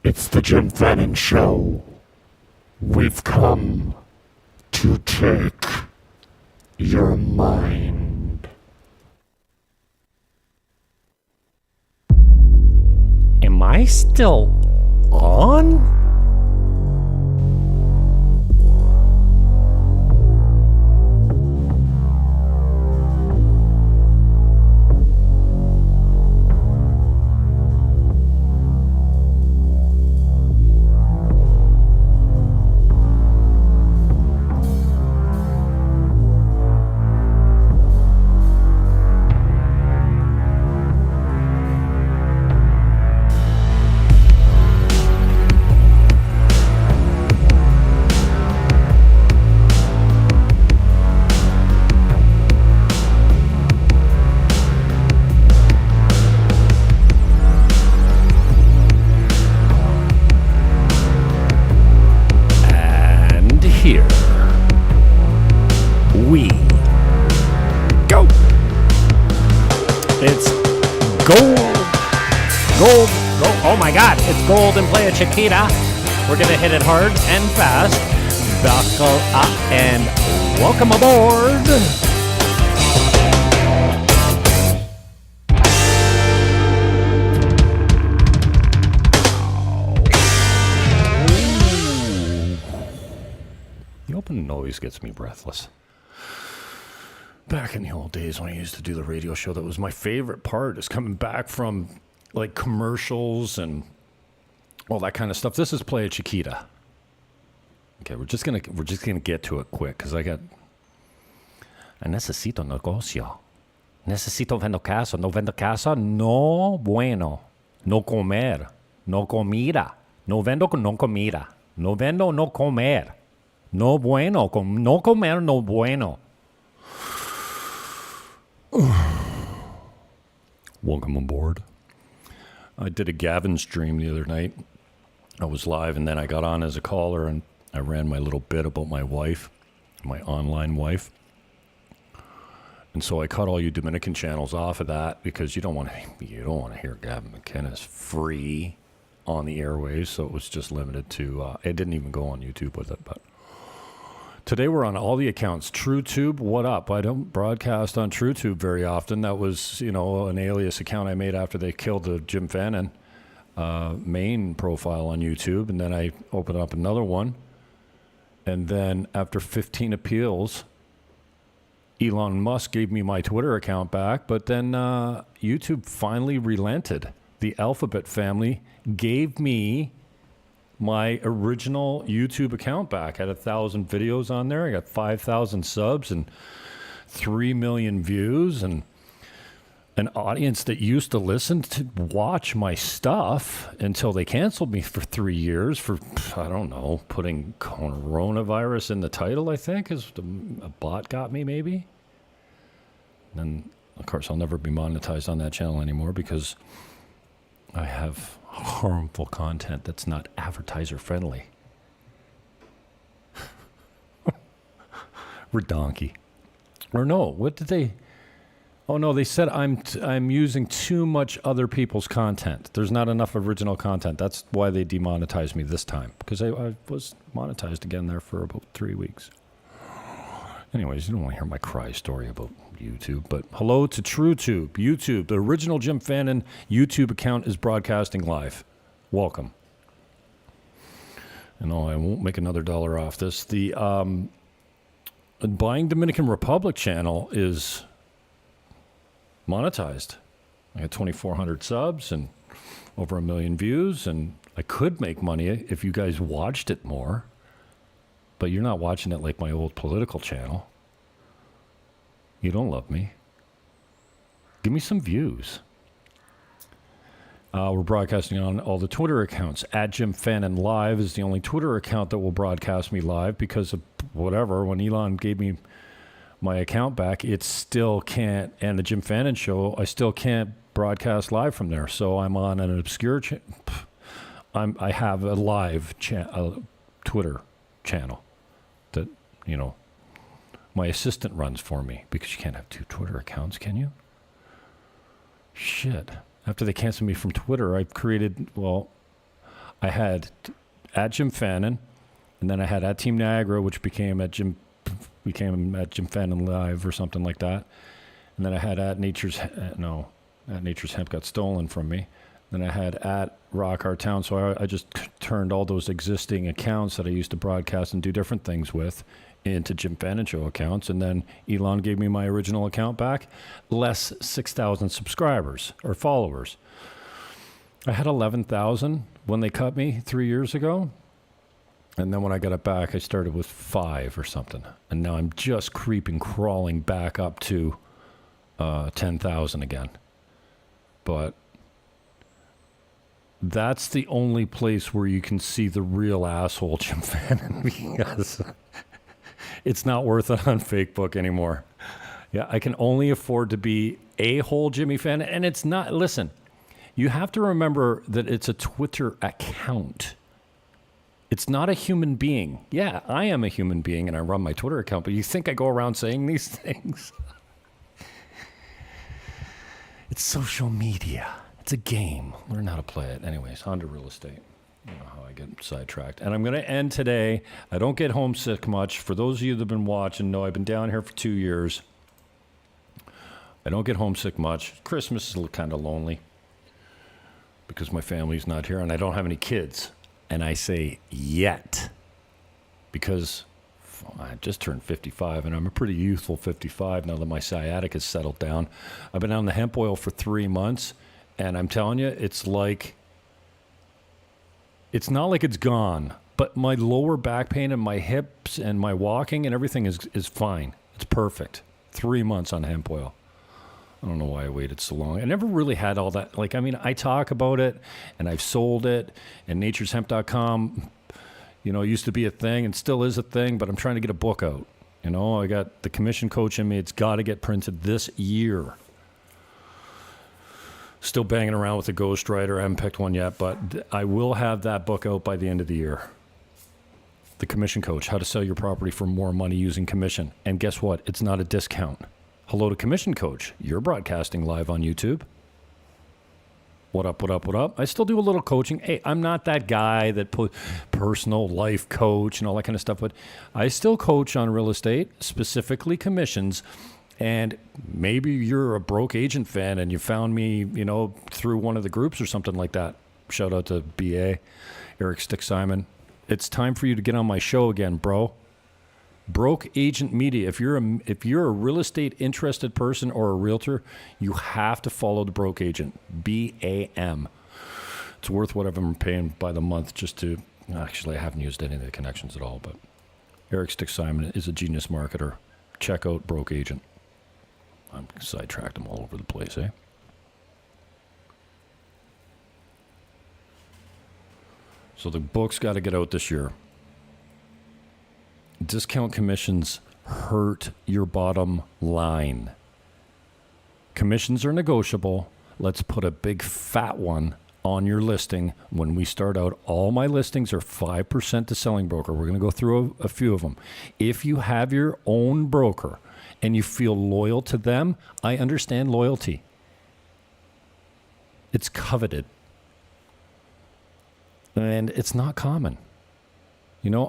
It's the Jim Fannin Show. We've come to take your mind. Am I still on? Gold in Playa, Chiquita. We're going to hit it hard and fast. Buckle up and welcome aboard. The opening always gets me breathless. Back in the old days when I used to do the radio show, that was my favorite part, is coming back from like commercials and all that kind of stuff. This is Playa Chiquita. Okay, we're just gonna get to it quick because I necesito negocio. Necesito vendo casa. No vendo casa. No bueno. No comer. No comida. No vendo no comida. No vendo no comer. No bueno. No comer no bueno. Welcome aboard. I did a Gavin stream the other night. I was live, and then I got on as a caller, and I ran my little bit about my wife, my online wife. And so I cut all you Dominican channels off of that because you don't want to hear Gavin McKenna's free on the airwaves. So it was just limited to. It didn't even go on YouTube with it, but. Today we're on all the accounts. TrueTube, what up? I don't broadcast on TrueTube very often. That was, an alias account I made after they killed the Jim Fannin main profile on YouTube. And then I opened up another one. And then after 15 appeals, Elon Musk gave me my Twitter account back. But then YouTube finally relented. The Alphabet family gave me my original YouTube account back. I had 1,000 videos on there. I got 5,000 subs and 3 million views, and an audience that used to listen to watch my stuff until they canceled me for 3 years for, I don't know, putting coronavirus in the title, I think, is a bot got me maybe. And of course, I'll never be monetized on that channel anymore because I have harmful content that's not advertiser friendly. Redonky. Or no, what did they? Oh no, they said I'm using too much other people's content. There's not enough original content. That's why they demonetized me this time, because I was monetized again there for about 3 weeks. Anyways, you don't want to hear my cry story about YouTube, but hello to TrueTube, YouTube. The original Jim Fannin YouTube account is broadcasting live. Welcome. And I won't make another dollar off this. The Buying Dominican Republic channel is monetized. I got 2,400 subs and over 1 million views, and I could make money if you guys watched it more. But you're not watching it like my old political channel. You don't love me. Give me some views. We're broadcasting on all the Twitter accounts. @JimFanninLive is the only Twitter account that will broadcast me live because of whatever. When Elon gave me my account back, it still can't. And the Jim Fannin Show, I still can't broadcast live from there. So I'm on an obscure. I have a live Twitter channel that my assistant runs for me, because you can't have 2 Twitter accounts, can you? Shit. After they canceled me from Twitter, I've created, I had at Jim Fannin, and then I had at Team Niagara, which became at Jim Fannin Live or something like that. And then I had at Nature's Hemp got stolen from me. Then I had at Rock Our Town. So I just turned all those existing accounts that I used to broadcast and do different things with into Jim Fannin Show accounts. And then Elon gave me my original account back, less 6,000 subscribers or followers. I had 11,000 when they cut me 3 years ago. And then when I got it back, I started with 5 or something. And now I'm just crawling back up to 10,000 again. But that's the only place where you can see the real asshole Jim Fannin, because it's not worth it on Facebook anymore. Yeah, I can only afford to be a-hole Jimmy Fannin. And it's not, listen, you have to remember that it's a Twitter account. It's not a human being. Yeah, I am a human being and I run my Twitter account, but you think I go around saying these things? It's social media. It's a game. Learn how to play it. Anyways, on to real estate. I don't know how I get sidetracked. And I'm going to end today. I don't get homesick much. For those of you that have been watching, know I've been down here for 2 years. I don't get homesick much. Christmas is kind of lonely because my family's not here and I don't have any kids. And I say yet because I just turned 55 and I'm a pretty youthful 55 now that my sciatic has settled down. I've been on the hemp oil for 3 months and I'm telling you, it's not like it's gone, but my lower back pain and my hips and my walking and everything is fine. It's perfect. 3 months on hemp oil. I don't know why I waited so long. I never really had all that. I talk about it, and I've sold it, and natureshemp.com, used to be a thing and still is a thing, but I'm trying to get a book out. I got the commission coach in me. It's got to get printed this year. Still banging around with the ghostwriter. I haven't picked one yet, but I will have that book out by the end of the year. The Commission Coach, How to Sell Your Property for More Money Using Commission. And guess what? It's not a discount. Hello to Commission Coach. You're broadcasting live on YouTube. What up, what up, what up? I still do a little coaching. Hey, I'm not that guy that put personal life coach and all that kind of stuff, but I still coach on real estate, specifically commissions. And maybe you're a broke agent fan and you found me, through one of the groups or something like that. Shout out to BA, Eric Stick-Simon. It's time for you to get on my show again, bro. Broke Agent Media. If you're a real estate interested person or a realtor, you have to follow the Broke Agent. BAM. It's worth whatever I'm paying by the month just to. Actually, I haven't used any of the connections at all, but Eric Stick-Simon is a genius marketer. Check out Broke Agent. I'm sidetracked. I'm all over the place, eh? So the book's got to get out this year. Discount commissions hurt your bottom line. Commissions are negotiable. Let's put a big fat one on your listing. When we start out, all my listings are 5% to selling broker. We're going to go through a few of them. If you have your own broker and you feel loyal to them, I understand loyalty. It's coveted. And it's not common.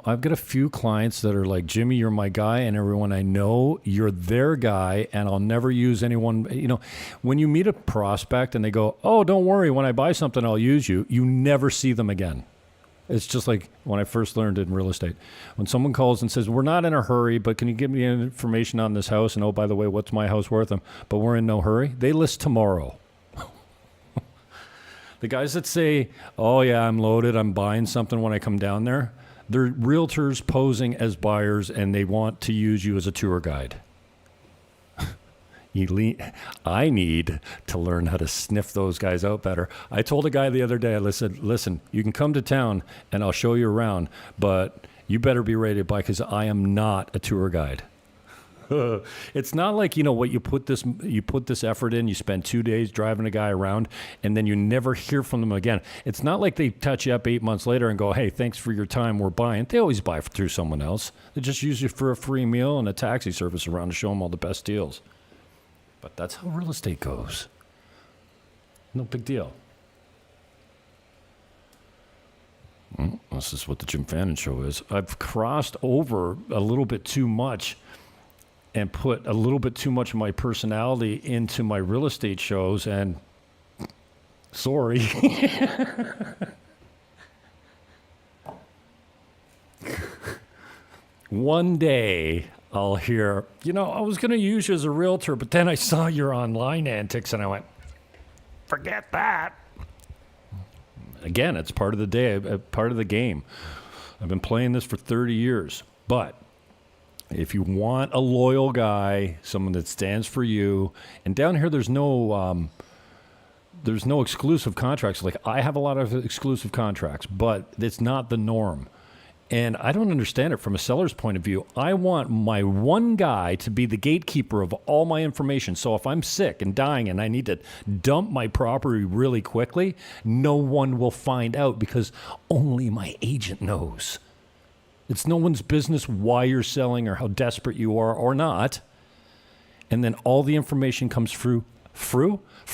I've got a few clients that are like, Jimmy, you're my guy, and everyone I know, you're their guy, and I'll never use anyone. When you meet a prospect and they go, oh, don't worry, when I buy something, I'll use you, you never see them again. It's just like when I first learned in real estate. When someone calls and says, we're not in a hurry, but can you give me information on this house? And oh, by the way, what's my house worth? But we're in no hurry. They list tomorrow. The guys that say, oh, yeah, I'm loaded, I'm buying something when I come down there, they're realtors posing as buyers, and they want to use you as a tour guide. I need to learn how to sniff those guys out better. I told a guy the other day, I said, listen, you can come to town, and I'll show you around, but you better be ready to buy because I am not a tour guide. It's not like, what you put this effort in, you spend 2 days driving a guy around and then you never hear from them again. It's not like they touch you up 8 months later and go, hey, thanks for your time, we're buying. They always buy through someone else. They just use you for a free meal and a taxi service around to show them all the best deals. But that's how real estate goes. No big deal. This is what the Jim Fannin Show is. I've crossed over a little bit too much and put a little bit too much of my personality into my real estate shows, and sorry. One day I'll hear, I was going to use you as a realtor, but then I saw your online antics and I went, forget that. Again, it's part of the day, part of the game. I've been playing this for 30 years. But if you want a loyal guy, someone that stands for you, and down here there's no exclusive contracts. Like, I have a lot of exclusive contracts, but it's not the norm. And I don't understand it from a seller's point of view. I want my one guy to be the gatekeeper of all my information. So if I'm sick and dying and I need to dump my property really quickly, no one will find out because only my agent knows. It's no one's business why you're selling or how desperate you are or not. And then all the information comes through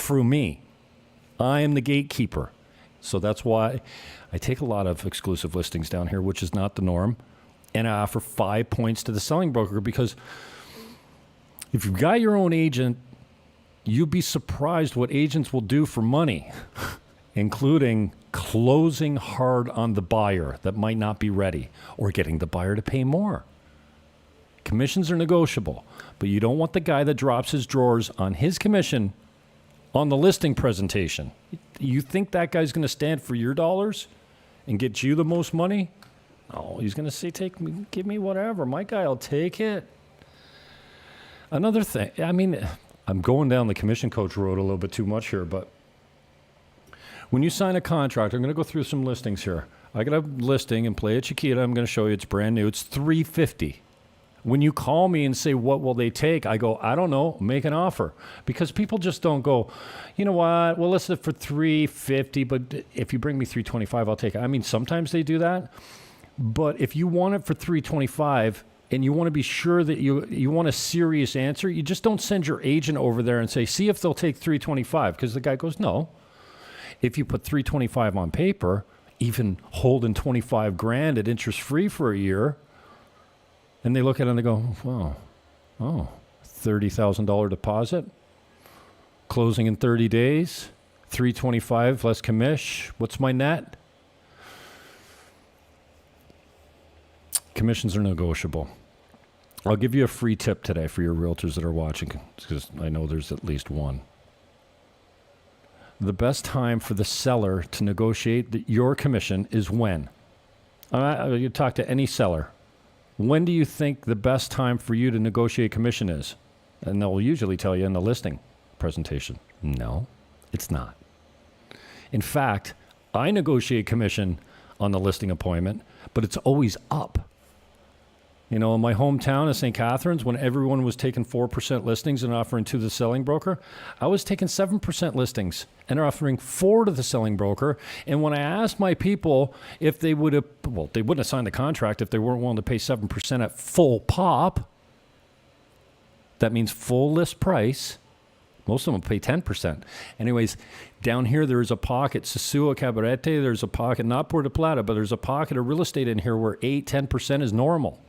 me. I am the gatekeeper. So that's why I take a lot of exclusive listings down here, which is not the norm. And I offer 5 points to the selling broker because if you've got your own agent, you'd be surprised what agents will do for money, including closing hard on the buyer that might not be ready or getting the buyer to pay more. Commissions are negotiable, but you don't want the guy that drops his drawers on his commission on the listing presentation. You think that guy's going to stand for your dollars and get you the most money? Oh, he's going to say, give me whatever. My guy will take it. Another thing, I'm going down the commission coach road a little bit too much here, but when you sign a contract, I'm going to go through some listings here. I got a listing in Playa, Chiquita. I'm going to show you. It's brand new. It's $350. When you call me and say, what will they take? I go, I don't know, make an offer. Because people just don't go, you know what, well, list it for $350, but if you bring me $325, I'll take it. Sometimes they do that. But if you want it for $325 and you want to be sure that you want a serious answer, you just don't send your agent over there and say, see if they'll take $325, because the guy goes, no. If you put $325 on paper, even holding $25,000 at interest free for a year, and they look at it and they go, wow, $30,000 deposit, closing in 30 days, $325 less commish. What's my net? Commissions are negotiable. I'll give you a free tip today for your realtors that are watching, because I know there's at least one. The best time for the seller to negotiate your commission is when? You talk to any seller. When do you think the best time for you to negotiate commission is? And they'll usually tell you in the listing presentation. No, it's not. In fact, I negotiate commission on the listing appointment, but it's always up. In my hometown of St. Catharines, when everyone was taking 4% listings and offering to the selling broker, I was taking 7% listings and offering 4% to the selling broker. And when I asked my people if they would have, they wouldn't have signed the contract if they weren't willing to pay 7% at full pop. That means full list price. Most of them pay 10%. Anyways, down here there's a pocket, Sosua, Cabarete, there's a pocket, not Puerto Plata, but there's a pocket of real estate in here where 8-10% is normal.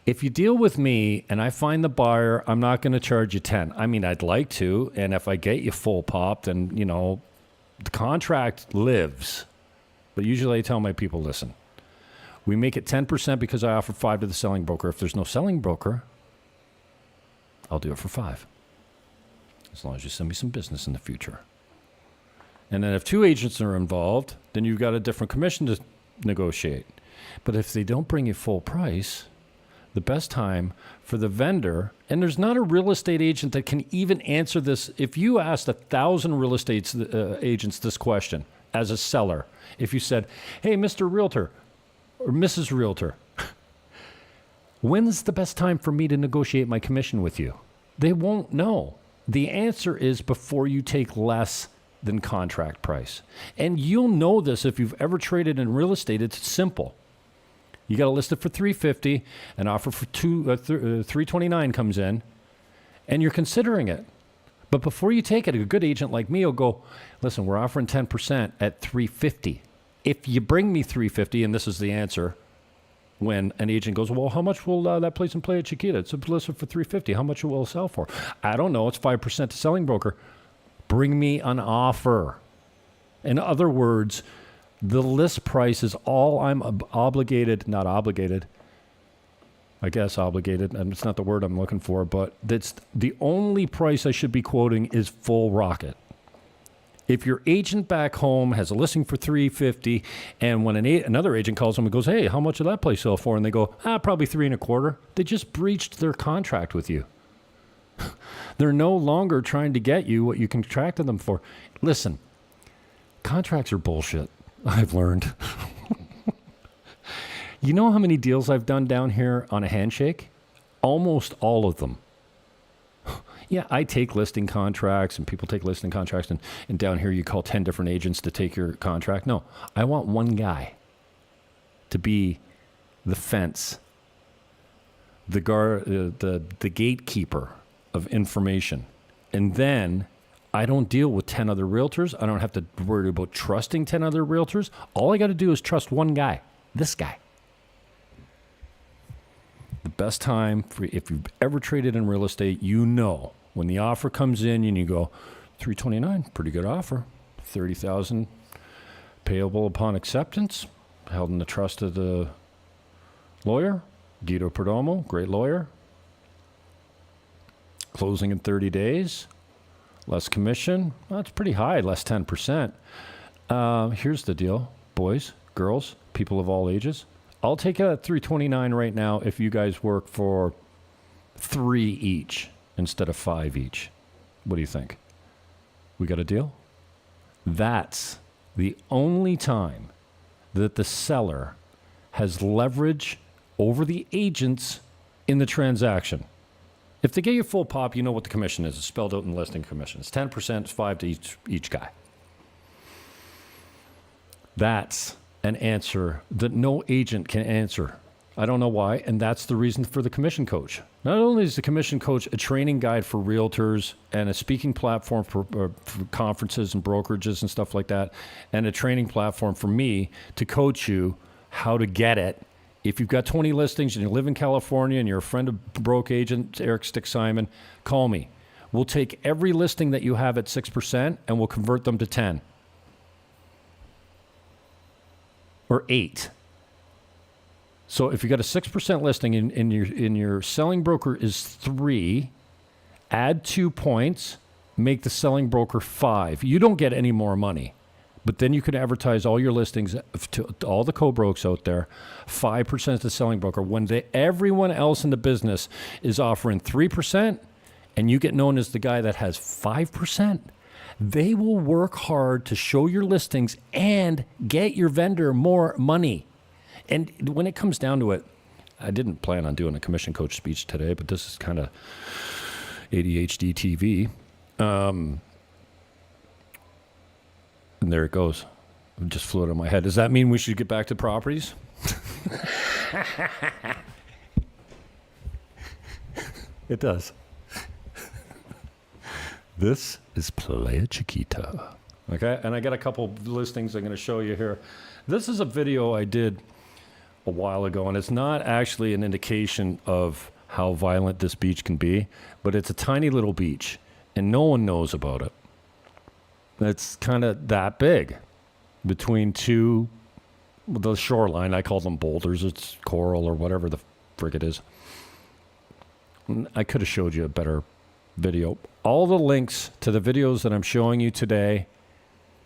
If you deal with me and I find the buyer, I'm not going to charge you 10. I'd like to, and if I get you full pop, then, the contract lives. But usually I tell my people, listen, we make it 10% because I offer 5% to the selling broker. If there's no selling broker, I'll do it for 5%. As long as you send me some business in the future. And then if 2 agents are involved, then you've got a different commission to negotiate. But if they don't bring you full price, the best time for the vendor, and there's not a real estate agent that can even answer this. If you asked 1,000 real estate agents this question as a seller, if you said, hey, Mr. Realtor or Mrs. Realtor, when's the best time for me to negotiate my commission with you? They won't know. The answer is before you take less than contract price. And you'll know this if you've ever traded in real estate. It's simple. You got to list it for $350, an offer for $329 comes in, and you're considering it. But before you take it, a good agent like me will go, listen, we're offering 10% at $350. If you bring me 350, and this is the answer, when an agent goes, well, how much will that place in Playa Chiquita? It's listed for 350. How much will it sell for? I don't know. It's 5% to selling broker. Bring me an offer. In other words, the list price is all I'm obligated, not obligated, I guess obligated, and it's not the word I'm looking for, but that's the only price I should be quoting is full rocket. If your agent back home has a listing for $350, and when another agent calls them and goes, hey, how much did that place sell for? And they go, probably $3.25. They just breached their contract with you. They're no longer trying to get you what you contracted them for. Listen, contracts are bullshit, I've learned. You know how many deals I've done down here on a handshake? Almost all of them. Yeah, I take listing contracts, and people take listing contracts, and down here you call 10 different agents to take your contract. No, I want one guy to be the fence, the gatekeeper of information. And then I don't deal with 10 other realtors. I don't have to worry about trusting 10 other realtors. All I got to do is trust one guy, this guy. The best time, if you've ever traded in real estate, you know when the offer comes in and you go, $329, pretty good offer, $30,000 payable upon acceptance, held in the trust of the lawyer, Guido Perdomo, great lawyer. Closing in 30 days, less commission. Well, that's pretty high, less 10%. Here's the deal, boys, girls, people of all ages. I'll take it at $329 right now if you guys work for 3 each instead of 5 each. What do you think? We got a deal? That's the only time that the seller has leverage over the agents in the transaction. If they get you full pop, you know what the commission is. It's spelled out in the listing commission. It's 10%, it's 5 to each guy. That's an answer that no agent can answer. I don't know why, and that's the reason for the commission coach. Not only is the commission coach a training guide for realtors and a speaking platform for conferences and brokerages and stuff like that, and a training platform for me to coach you how to get it. If you've got 20 listings and you live in California and you're a friend of broke agent Eric Stick Simon, call me. We'll take every listing that you have at 6% and we'll convert them to 10 or 8. So if you got a 6% listing and your selling broker is 3, add 2 points, make the selling broker 5. You don't get any more money. But then you could advertise all your listings to all the co-brokes out there, 5% to selling broker. When everyone else in the business is offering 3% and you get known as the guy that has 5%, they will work hard to show your listings and get your vendor more money. And when it comes down to it, I didn't plan on doing a commission coach speech today, but this is kind of ADHD TV. And there it goes. It just flew out of my head. Does that mean we should get back to properties? It does. This is Playa Chiquita. Okay, and I got a couple of listings I'm going to show you here. This is a video I did a while ago, and it's not actually an indication of how violent this beach can be, but it's a tiny little beach, and no one knows about it. It's kind of that big between the shoreline. I call them boulders. It's coral or whatever the frig it is. I could have showed you a better video. All the links to the videos that I'm showing you today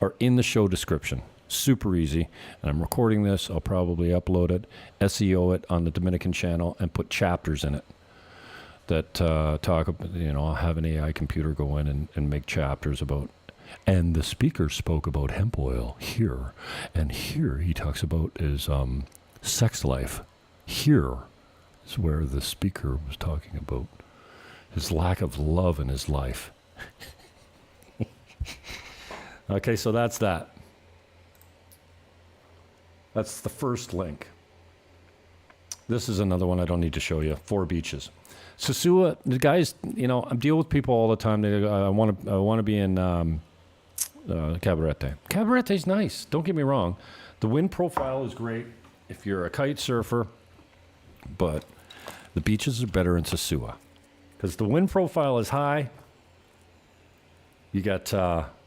are in the show description. Super easy. And I'm recording this. I'll probably upload it, SEO it on the Dominican channel, and put chapters in it that talk about, I'll have an AI computer go in and make chapters about. And the speaker spoke about hemp oil here. And here he talks about his sex life. Here is where the speaker was talking about his lack of love in his life. Okay, so that's that. That's the first link. This is another one I don't need to show you. 4 beaches. Sosua, the guys, I deal with people all the time. They go, I want to be in Cabarete. Cabarete's nice. Don't get me wrong. The wind profile is great if you're a kite surfer, but the beaches are better in Sosua because the wind profile is high. You got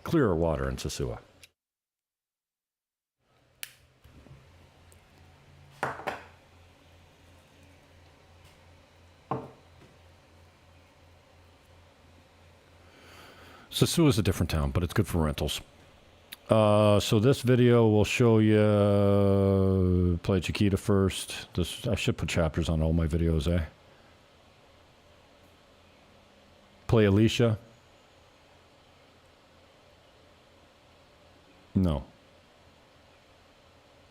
clearer water in Sosua. Sosua is a different town, but it's good for rentals. So this video will show you Playa Chiquita first. I should put chapters on all my videos, eh? Playa Alicia. No.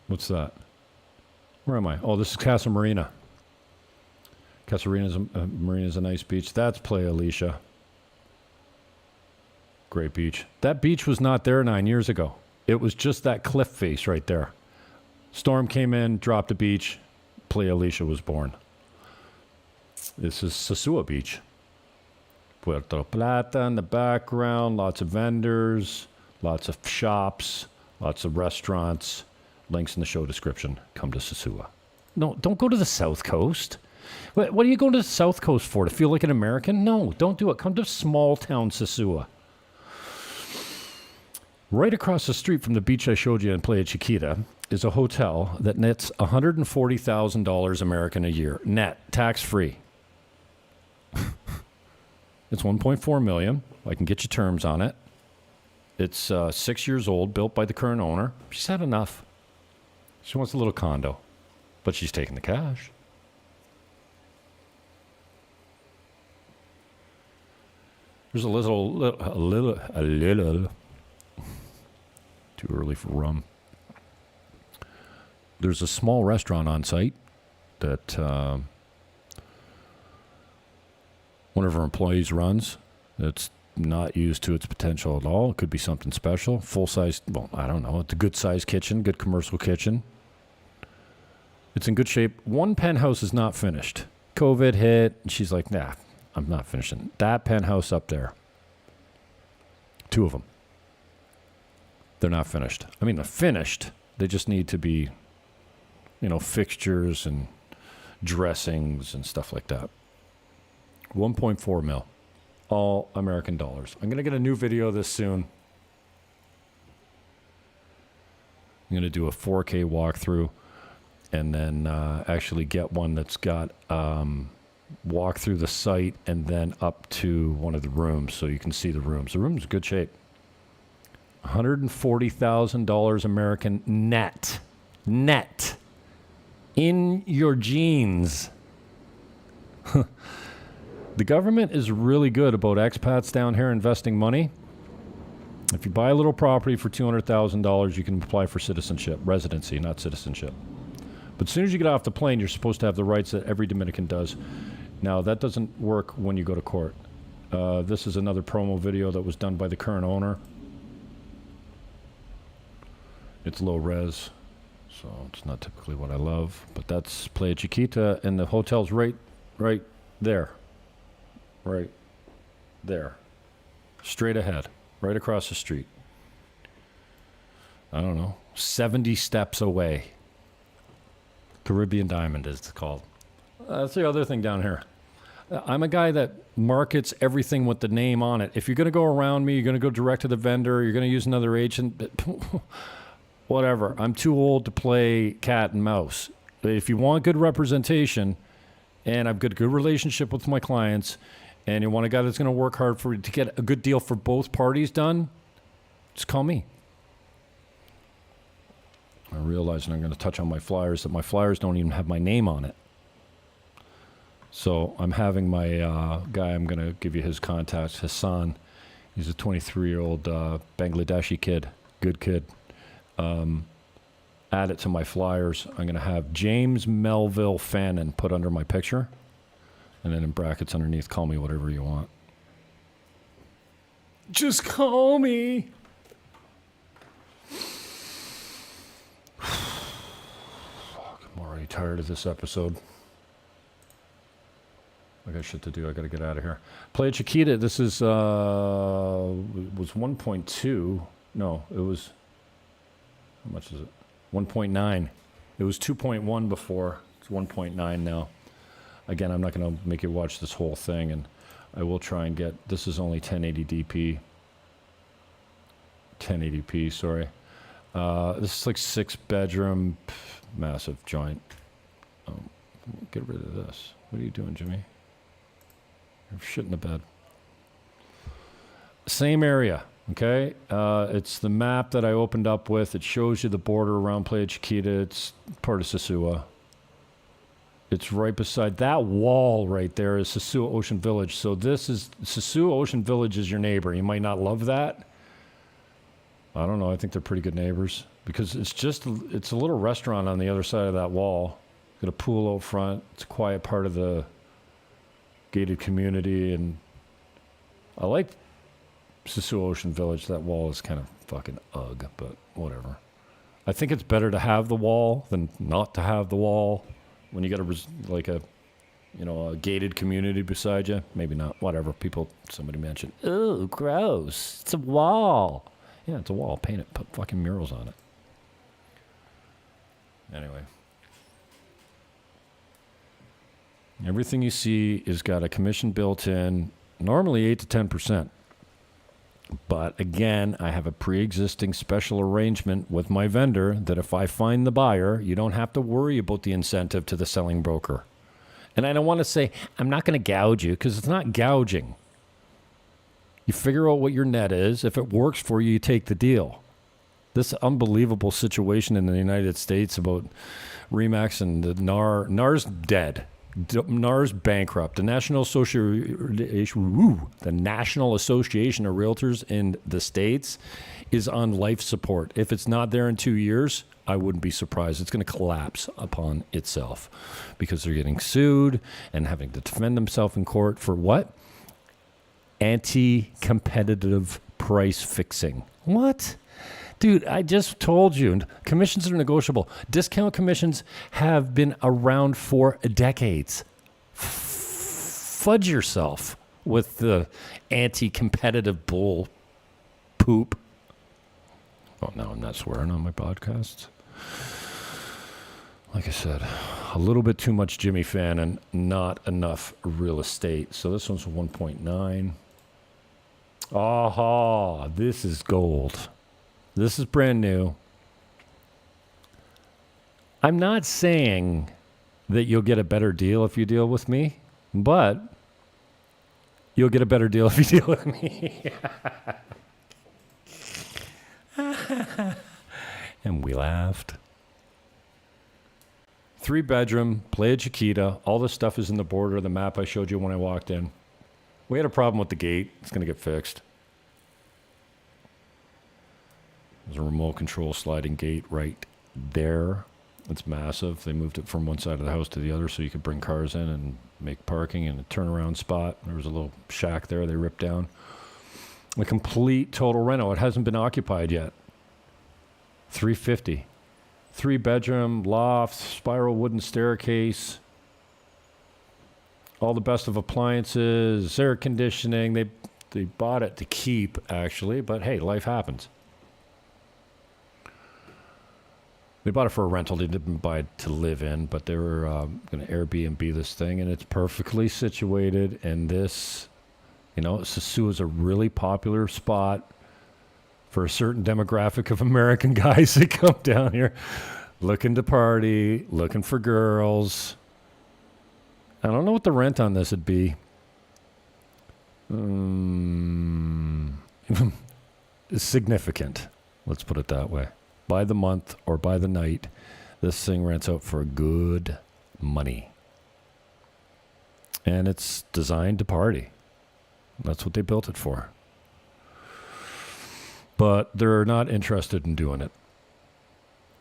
What's that? Where am I? Oh, this is Casa Marina. Casa Marina is a nice beach. That's Playa Alicia. Great beach. That beach was not there 9 years ago. It was just that cliff face right there. Storm came in, dropped a beach. Playa Alicia was born. This is Sosua Beach. Puerto Plata in the background. Lots of vendors. Lots of shops. Lots of restaurants. Links in the show description. Come to Sosua. No, don't go to the South Coast. What are you going to the South Coast for? To feel like an American? No, don't do it. Come to small town Sosua. Right across the street from the beach I showed you in Playa Chiquita is a hotel that nets $140,000 American a year, net, tax-free. It's $1.4 million. I can get you terms on it. It's 6 years old, built by the current owner. She's had enough. She wants a little condo, but she's taking the cash. There's a little. Too early for rum. There's a small restaurant on site that one of our employees runs. It's not used to its potential at all. It could be something special. Full-size, well, I don't know. It's a good-sized kitchen, good commercial kitchen. It's in good shape. One penthouse is not finished. COVID hit, and she's like, nah, I'm not finishing. That penthouse up there. 2 of them. They're not finished. I mean, they're finished. They just need to be, fixtures and dressings and stuff like that. 1.4 mil. All American dollars. I'm going to get a new video of this soon. I'm going to do a 4K walkthrough and then actually get one that's got walk through the site and then up to one of the rooms so you can see the rooms. The room's in good shape. $140,000 American net. Net. In your jeans. The government is really good about expats down here investing money. If you buy a little property for $200,000, you can apply for citizenship. Residency, not citizenship. But as soon as you get off the plane, you're supposed to have the rights that every Dominican does. Now, that doesn't work when you go to court. This is another promo video that was done by the current owner. It's low res, so it's not typically what I love. But that's Playa Chiquita, and the hotel's right there. Right there. Straight ahead. Right across the street. I don't know. 70 steps away. Caribbean Diamond is called. That's the other thing down here. I'm a guy that markets everything with the name on it. If you're going to go around me, you're going to go direct to the vendor, you're going to use another agent, whatever. I'm too old to play cat and mouse. If you want good representation, and I've got a good relationship with my clients, and you want a guy that's going to work hard for to get a good deal for both parties done, just call me. I realize, and I'm going to touch on my flyers, that my flyers don't even have my name on it. So I'm having my guy, I'm going to give you his contacts, Hassan. He's a 23-year-old Bangladeshi kid, good kid. Add it to my flyers. I'm going to have James Melville Fannin put under my picture. And then in brackets underneath, call me whatever you want. Just call me. Fuck, I'm already tired of this episode. I got shit to do. I got to get out of here. Playa Chiquita, this is, was 1.2. No, it was, how much is it? 1.9. It was 2.1 before. It's 1.9 now. Again, I'm not going to make you watch this whole thing, and I will try and get, this is only 1080p. 1080p, sorry. This is like 6-bedroom, massive joint. Get rid of this. What are you doing, Jimmy? You're shitting the bed. Same area, okay? It's the map that I opened up with. It shows you the border around Playa Chiquita. It's part of Sosua. It's right beside that wall right there is Sosua Ocean Village. So this is, Sosua Ocean Village is your neighbor. You might not love that. I don't know. I think they're pretty good neighbors because it's a little restaurant on the other side of that wall. Got a pool out front. It's a quiet part of the gated community, and I like Sosua Ocean Village. That wall is kind of fucking ugh, but whatever. I think it's better to have the wall than not to have the wall when you got a gated community beside you. Maybe not. Whatever. Somebody mentioned, ooh, gross. It's a wall. Yeah, it's a wall. Paint it. Put fucking murals on it. Anyway. Everything you see is got a commission built in, normally 8 to 10%. But again, I have a pre-existing special arrangement with my vendor that if I find the buyer, you don't have to worry about the incentive to the selling broker. And I don't want to say, I'm not going to gouge you, because it's not gouging. You figure out what your net is. If it works for you, you take the deal. This unbelievable situation in the United States about RE/MAX and the NAR's dead. NAR's bankrupt. The National Association of Realtors in the States is on life support. If it's not there in 2 years, I wouldn't be surprised. It's going to collapse upon itself because they're getting sued and having to defend themselves in court for what? Anti-competitive price fixing. What? Dude, I just told you, commissions are negotiable. Discount commissions have been around for decades. Fudge yourself with the anti-competitive bull poop. Oh, no, I'm not swearing on my podcasts. Like I said, a little bit too much Jimmy fan and not enough real estate. So this one's 1.9. Aha, this is gold. This is brand new. I'm not saying that you'll get a better deal if you deal with me, but you'll get a better deal if you deal with me. And we laughed. 3-bedroom, Playa Chiquita. All this stuff is in the border of the map I showed you when I walked in. We had a problem with the gate. It's going to get fixed. There's a remote control sliding gate right there. It's massive. They moved it from one side of the house to the other so you could bring cars in and make parking and a turnaround spot. There was a little shack there they ripped down. A complete total reno. It hasn't been occupied yet. $350. 3-bedroom, loft, spiral wooden staircase. All the best of appliances, air conditioning. They bought it to keep, actually, but hey, life happens. They bought it for a rental. They didn't buy it to live in, but they were going to Airbnb this thing, and it's perfectly situated. And this, Sosua is a really popular spot for a certain demographic of American guys that come down here looking to party, looking for girls. I don't know what the rent on this would be. Significant. Let's put it that way. By the month or by the night, this thing rents out for good money. And it's designed to party. That's what they built it for. But they're not interested in doing it.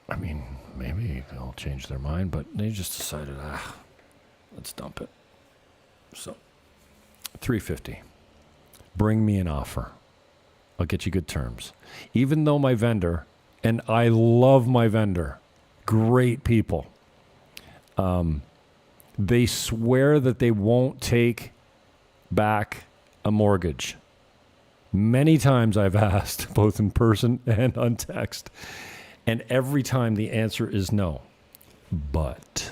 I mean, maybe they'll change their mind, but they just decided, let's dump it. So, $350. Bring me an offer. I'll get you good terms. Even though my vendor, and I love my vendor, great people, they swear that they won't take back a mortgage. Many times I've asked, both in person and on text, And every time the answer is no. But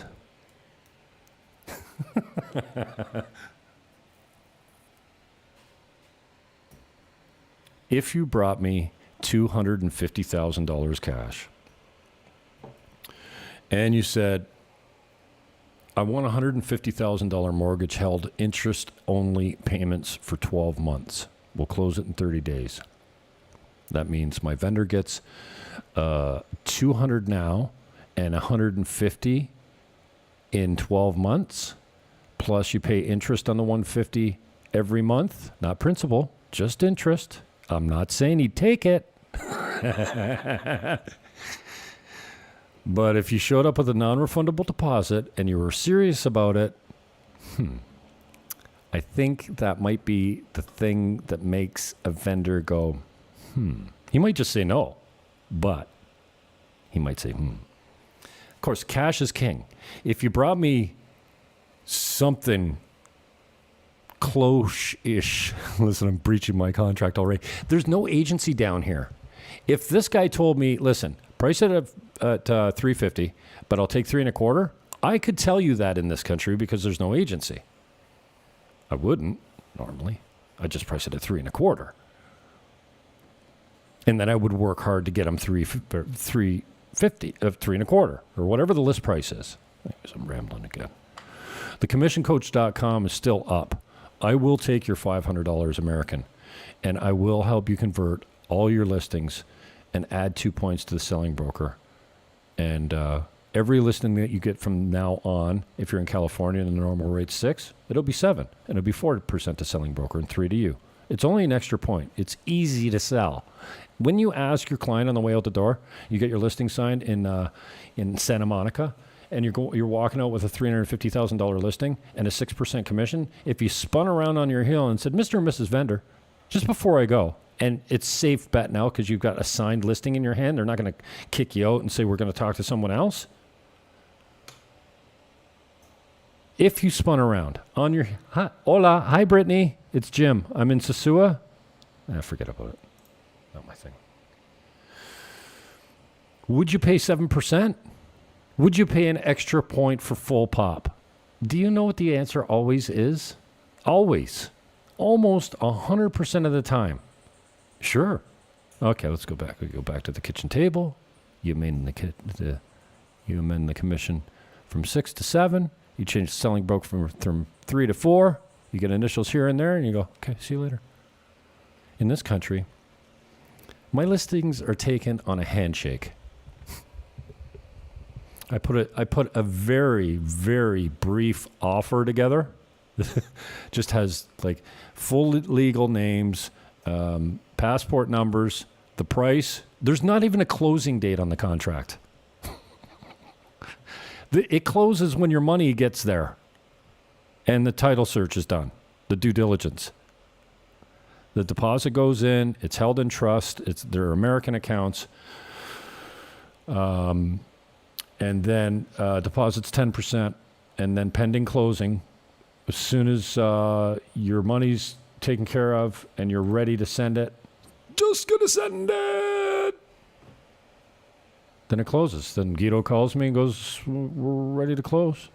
if you brought me $250,000 cash and you said, I want $150,000 mortgage held interest only payments for 12 months. We'll close it in 30 days. That means my vendor gets 200 now and 150 in 12 months. Plus you pay interest on the 150 every month. Not principal, just interest. I'm not saying he'd take it. But if you showed up with a non-refundable deposit and you were serious about it, I think that might be the thing that makes a vendor go, He might just say no, but he might say, Of course, cash is king. If you brought me something close-ish, listen, I'm breaching my contract already. There's no agency down here. If this guy told me, listen, price it at $350, but I'll take $3.25, I could tell you that in this country because there's no agency. I wouldn't normally. I'd just price it at $3.25. And then I would work hard to get them $3.50, $3.25, or whatever the list price is. Anyways, I'm rambling again. TheCommissionCoach.com is still up. I will take your $500 American, and I will help you convert all your listings and add 2 points to the selling broker. And every listing that you get from now on, if you're in California and the normal rate's 6, it'll be 7. And it'll be 4% to selling broker and 3 to you. It's only an extra point. It's easy to sell. When you ask your client on the way out the door, you get your listing signed in Santa Monica, and you're walking out with a $350,000 listing and a 6% commission. If you spun around on your heel and said, Mr. and Mrs. Vendor, just before I go, and it's safe bet now because you've got a signed listing in your hand, they're not going to kick you out and say, we're going to talk to someone else. If you spun around on your, hola, hi, Brittany, it's Jim. I'm in Sosua. Forget about it. Not my thing. Would you pay 7%? Would you pay an extra point for full pop? Do you know what the answer always is? Always. Almost 100% of the time. Sure. Okay, let's go back. We go back to the kitchen table. You amend the commission from 6 to 7. You change the selling broke from 3 to 4. You get initials here and there, and you go, okay, see you later. In this country, my listings are taken on a handshake. I put a very, very brief offer together. Just has like full legal names, passport numbers, the price. There's not even a closing date on the contract. It closes when your money gets there and the title search is done, the due diligence. The deposit goes in, it's held in trust, they're American accounts. And then deposits 10%, and then pending closing, as soon as your money's taken care of and you're ready to send it, just gonna send it. Then it closes. Then Guido calls me and goes, we're ready to close.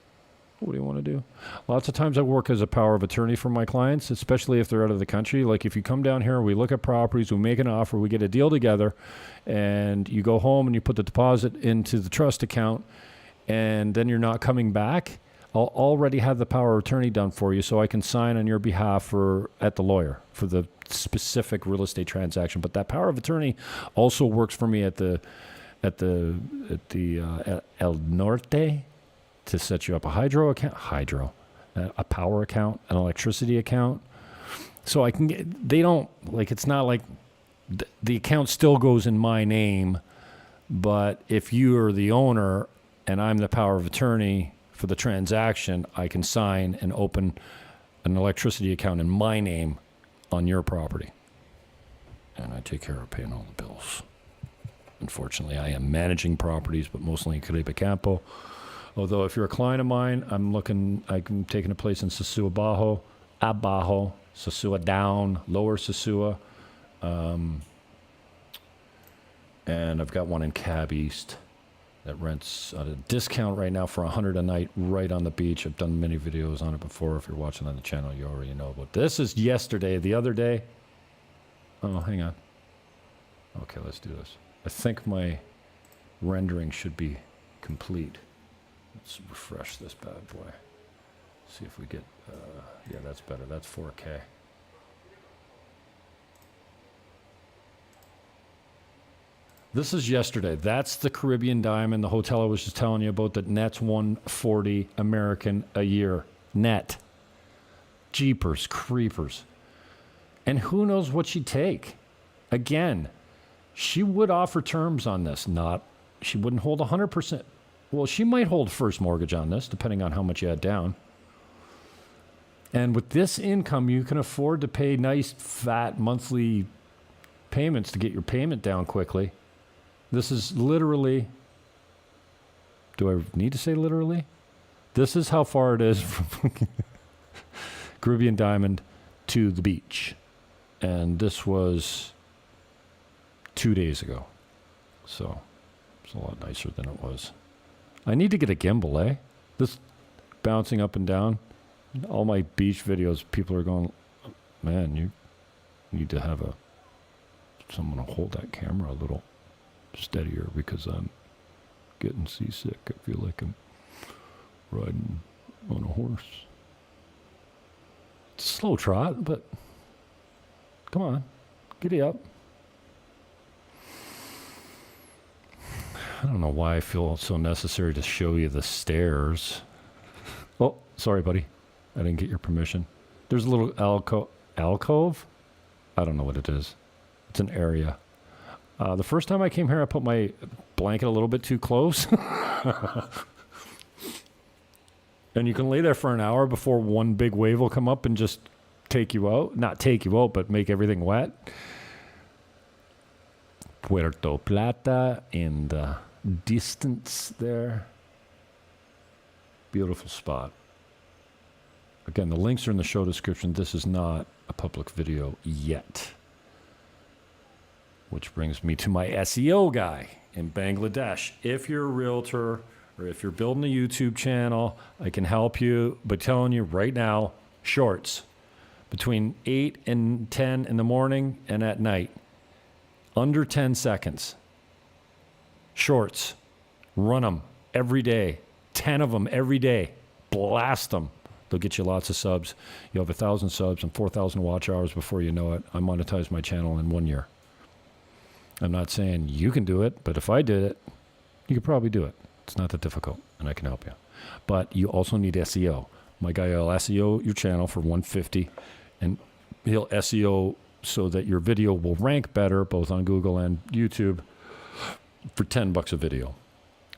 What do you want to do? Lots of times I work as a power of attorney for my clients, especially if they're out of the country. Like if you come down here, we look at properties, we make an offer, we get a deal together, and you go home and you put the deposit into the trust account, and then you're not coming back, I'll already have the power of attorney done for you so I can sign on your behalf at the lawyer for the specific real estate transaction. But that power of attorney also works for me at the El Norte, to set you up a a power account, an electricity account. So I can get, they don't, like, it's not like the account still goes in my name, but if you are the owner and I'm the power of attorney for the transaction, I can sign and open an electricity account in my name on your property. And I take care of paying all the bills. Unfortunately, I am managing properties, but mostly in Caribe Campo. Although if you're a client of mine, I'm taking a place in Sosua Bajo, Abajo, Sosua Down, Lower Sosua. And I've got one in Cab East that rents at a discount right now for $100 a night right on the beach. I've done many videos on it before. If you're watching on the channel, you already know. But this is yesterday. The other day. Oh, hang on. Okay, let's do this. I think my rendering should be complete. Let's refresh this bad boy. See if we get... yeah, that's better. That's 4K. This is yesterday. That's the Caribbean Diamond, the hotel I was just telling you about that nets $140 American a year. Net. Jeepers, creepers. And who knows what she'd take? Again, she would offer terms on this. She wouldn't hold 100%. Well, she might hold first mortgage on this, depending on how much you had down. And with this income, you can afford to pay nice, fat monthly payments to get your payment down quickly. This is literally, do I need to say literally? This is how far it is from Caribbean Diamond to the beach. And this was 2 days ago. So it's a lot nicer than it was. I need to get a gimbal, eh? This bouncing up and down. All my beach videos, people are going, man, you need to have someone to hold that camera a little steadier because I'm getting seasick. I feel like I'm riding on a horse. It's a slow trot, but come on, giddy up. I don't know why I feel so necessary to show you the stairs. Oh, sorry, buddy. I didn't get your permission. There's a little alcove? I don't know what it is. It's an area. The first time I came here, I put my blanket a little bit too close. And you can lay there for an hour before one big wave will come up and just take you out. Not take you out, but make everything wet. Puerto Plata in the distance there. Beautiful spot. Again, the links are in the show description. This is not a public video yet. Which brings me to my SEO guy in Bangladesh. If you're a realtor or if you're building a YouTube channel, I can help you by telling you right now, shorts between 8 and 10 in the morning and at night. Under 10 seconds. Shorts. Run them every day. 10 of them every day. Blast them. They'll get you lots of subs. You'll have 1,000 subs and 4,000 watch hours before you know it. I monetized my channel in 1 year. I'm not saying you can do it, but if I did it, you could probably do it. It's not that difficult, and I can help you. But you also need SEO. My guy will SEO your channel for $150, and he'll SEO so that your video will rank better both on Google and YouTube for $10 a video.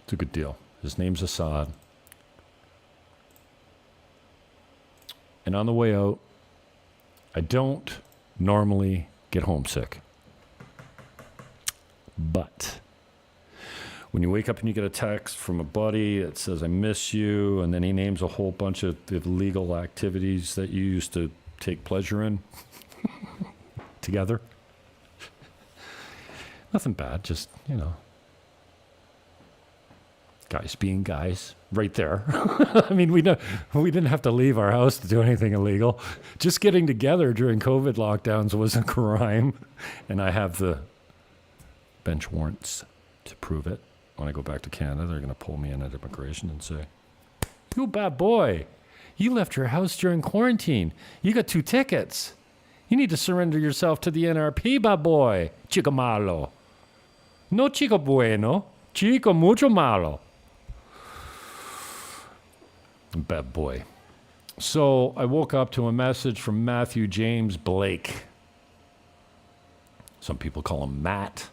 It's a good deal. His name's Assad. And on the way out, I don't normally get homesick. But when you wake up and you get a text from a buddy that says, I miss you, and then he names a whole bunch of illegal activities that you used to take pleasure in together. Nothing bad, just, guys being guys right there. I mean, we didn't have to leave our house to do anything illegal. Just getting together during COVID lockdowns was a crime. And I have the bench warrants to prove it. When I go back to Canada, they're going to pull me in at immigration and say, you bad boy, you left your house during quarantine. You got 2 tickets. You need to surrender yourself to the NRP, bad boy. Chico malo. No chico bueno. Chico mucho malo. Bad boy. So I woke up to a message from Matthew James Blake. Some people call him Matt.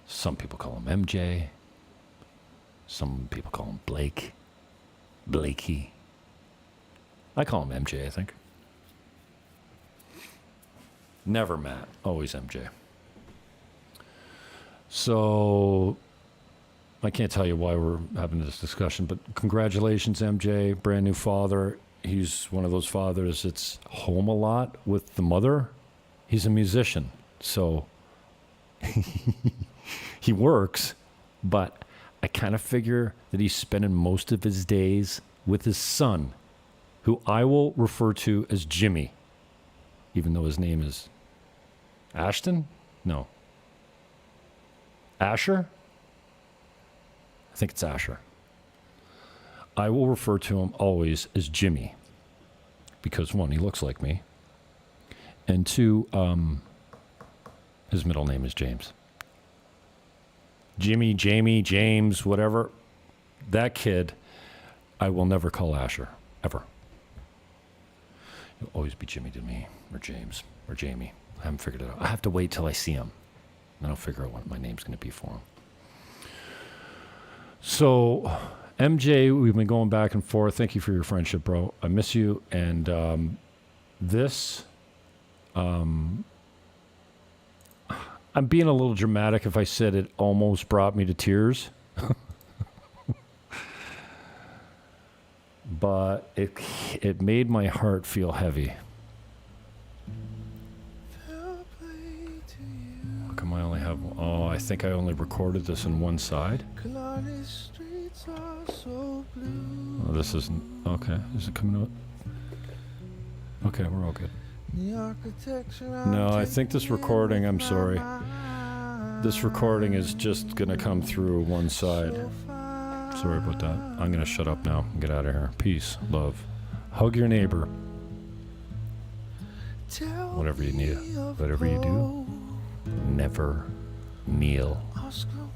Some people call him MJ. Some people call him Blake. Blakey. I call him MJ, I think. Never Matt. Always MJ. So I can't tell you why we're having this discussion, but congratulations, MJ. Brand new father. He's one of those fathers that's home a lot with the mother. He's a musician. So He works, but I kind of figure that he's spending most of his days with his son, who I will refer to as Jimmy, even though his name is Ashton? No. Asher? I think it's Asher. I will refer to him always as Jimmy because, one, he looks like me, and two, his middle name is James. Jimmy, Jamie, James, whatever. That kid, I will never call Asher, ever. He'll always be Jimmy to me, or James, or Jamie. I haven't figured it out. I have to wait till I see him. Then I'll figure out what my name's going to be for him. So, MJ, we've been going back and forth. Thank you for your friendship, bro. I miss you. And this... I'm being a little dramatic if I said it almost brought me to tears. But it made my heart feel heavy. How come I only have... Oh, I think I only recorded this on one side. Oh, this isn't... Okay, is it coming out? Okay, we're all good. No, I think this recording, I'm sorry. This recording is just going to come through one side. Sorry about that. I'm going to shut up now and get out of here. Peace, love. Hug your neighbor. Whatever you need, whatever you do, never kneel.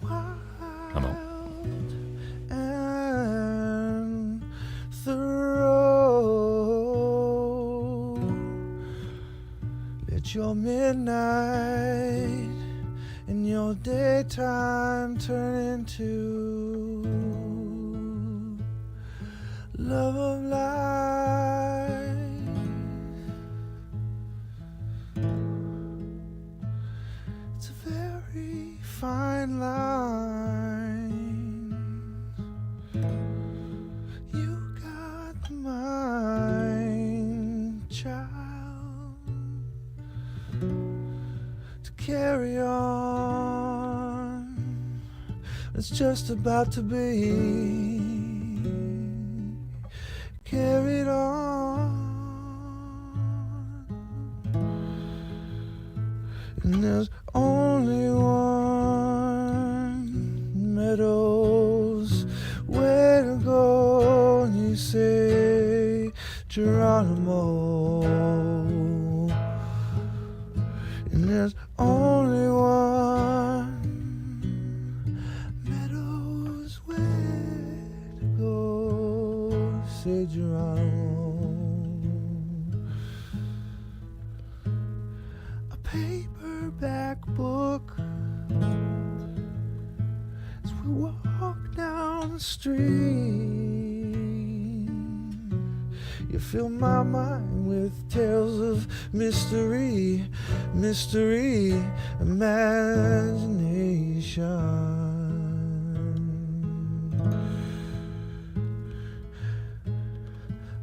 I'm out. Your midnight and your daytime turn into love of life. It's a very fine line. You got the mind, child, carry on. It's just about to be carried on. And there's only one meadows way to go. And you say Geronimo. And there's only one meadows where to go, say Geronimo. A paperback book as we walk down the street. You fill my mind with tales of mystery, imagination.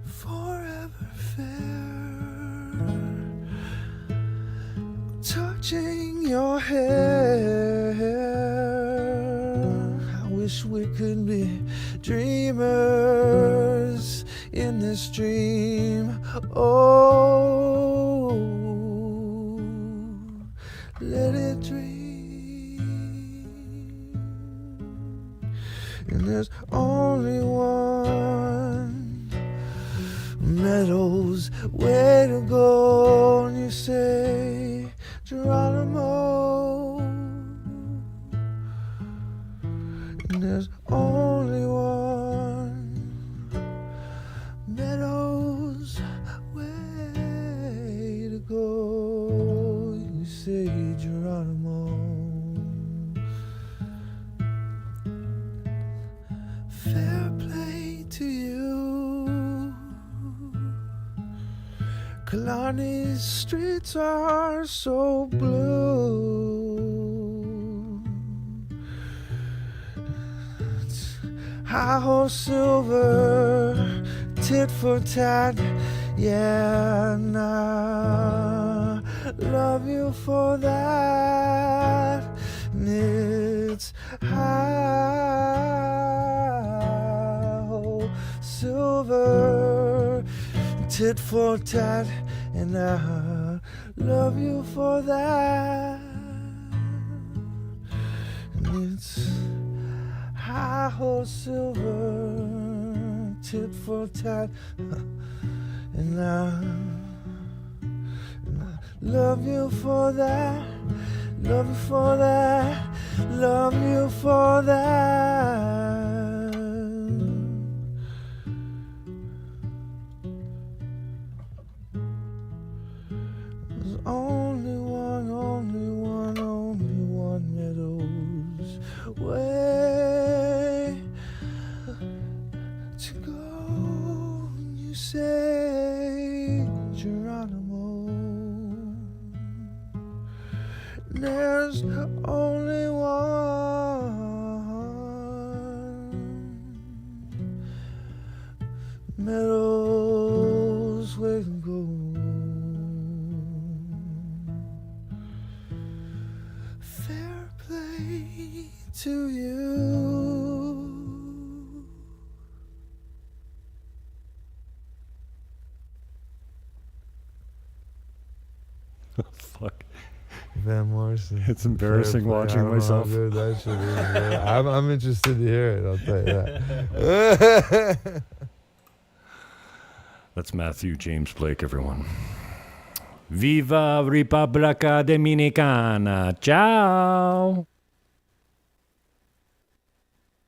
Forever fair, touching your hair. I wish we could be dreamers in this dream. Oh, let it dream. And there's only one meadows way to go. And you say Geronimo. And there's only one meadows way to go. You say Geronimo. Fair play to you. Kalani's streets are so blue. It's high horse silver, tit for tat. Yeah, and I love you for that. it's high, silver, tit for tat, and I love you for that. And it's high, silver, tit for tat, and I love you for that, love you for that, love you for that. There's only one Meadows way to go. You say, Geronimo, there's only one Meadows way to go. Fair play to you. Fuck. Van Morrison. It's embarrassing Fair play. watching I don't know myself. how good that shit is, man. I'm interested to hear it, I'll tell you that. That's Matthew James Blake, everyone. Viva Repubblica Dominicana. Ciao.